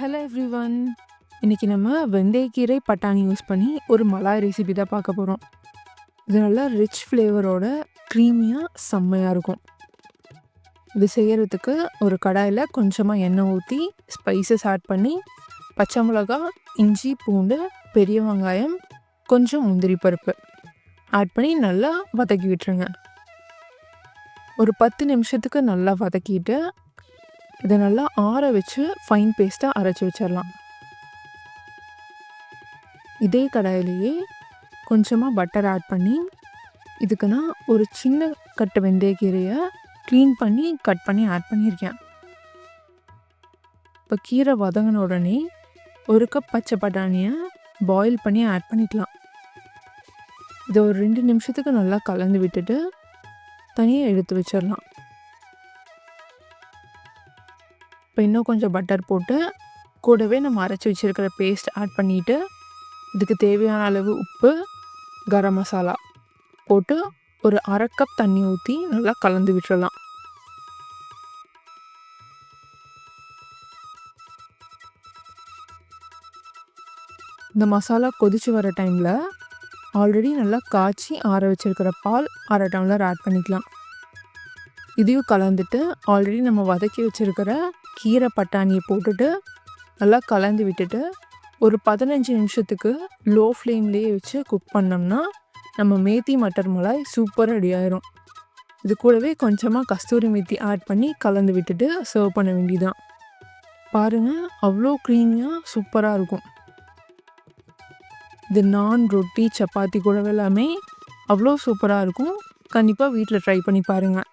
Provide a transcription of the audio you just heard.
Hello everyone. இன்னைக்கு நம்ம வெந்தயக்கீரை பட்டாணி யூஸ் பண்ணி ஒரு மலாய் ரெசிபி தான் பார்க்க போகிறோம். இது நல்லா ரிச் ஃப்ளேவரோட க்ரீமியாக செம்மையாக இருக்கும். இது செய்கிறதுக்கு ஒரு கடாயில் கொஞ்சமாக எண்ணெய் ஊற்றி ஸ்பைசஸ் ஆட் பண்ணி பச்சை மிளகா, இஞ்சி, பூண்டு, பெரிய வெங்காயம், கொஞ்சம் முந்திரி பருப்பு ஆட் பண்ணி நல்லா வதக்கி விட்டுருங்க. ஒரு 10 நிமிஷத்துக்கு நல்லா வதக்கிட்டு இதை நல்லா ஆற வச்சு ஃபைன் பேஸ்ட்டாக அரைச்சி வச்சிடலாம். இதே கடாயிலேயே கொஞ்சமாக பட்டர் ஆட் பண்ணி இதுக்கு நான் ஒரு சின்ன கட்டு வெந்தயக்கீரையை க்ளீன் பண்ணி கட் பண்ணி ஆட் பண்ணியிருக்கேன். இப்போ கீரை வதங்கின உடனே ஒரு கப் பச்சை பட்டாணியை பாயில் பண்ணி ஆட் பண்ணிக்கலாம். இதை ஒரு 2 நிமிஷத்துக்கு நல்லா கலந்து விட்டுட்டு தனியாக எடுத்து வச்சிடலாம். இப்போ இன்னும் கொஞ்சம் பட்டர் போட்டு கூடவே நம்ம அரைச்சி வச்சுருக்கிற பேஸ்ட் ஆட் பண்ணிவிட்டு இதுக்கு தேவையான அளவு உப்பு, கரம் மசாலா போட்டு ஒரு 1/2 கப் தண்ணி ஊற்றி நல்லா கலந்து விட்டுறலாம். இந்த மசாலா கொதிச்சு வர டைமில் ஆல்ரெடி நல்லா காய்ச்சி ஆற வச்சுருக்கிற பால் 1/2 டம்ளர் ஆட் பண்ணிக்கலாம். இதையும் கலந்துட்டு ஆல்ரெடி நம்ம வதக்கி வச்சுருக்கிற கீரை பட்டாணியை போட்டுட்டு நல்லா கலந்து விட்டுட்டு ஒரு 15 நிமிஷத்துக்கு லோ ஃப்ளேம்லேயே வச்சு குக் பண்ணோம்னா நம்ம மேத்தி மட்டர் மலாய் சூப்பராக ரெடி ஆயிரும். இது கூடவே கொஞ்சமாக கஸ்தூரி மேத்தி ஆட் பண்ணி கலந்து விட்டுட்டு சர்வ் பண்ண வேண்டியதான். பாருங்கள், அவ்வளோ க்ரீமியாக சூப்பராக இருக்கும். இது நான், ரொட்டி, சப்பாத்தி கூட எல்லாமே அவ்வளோ சூப்பராக இருக்கும். கண்டிப்பாக வீட்டில் ட்ரை பண்ணி பாருங்கள்.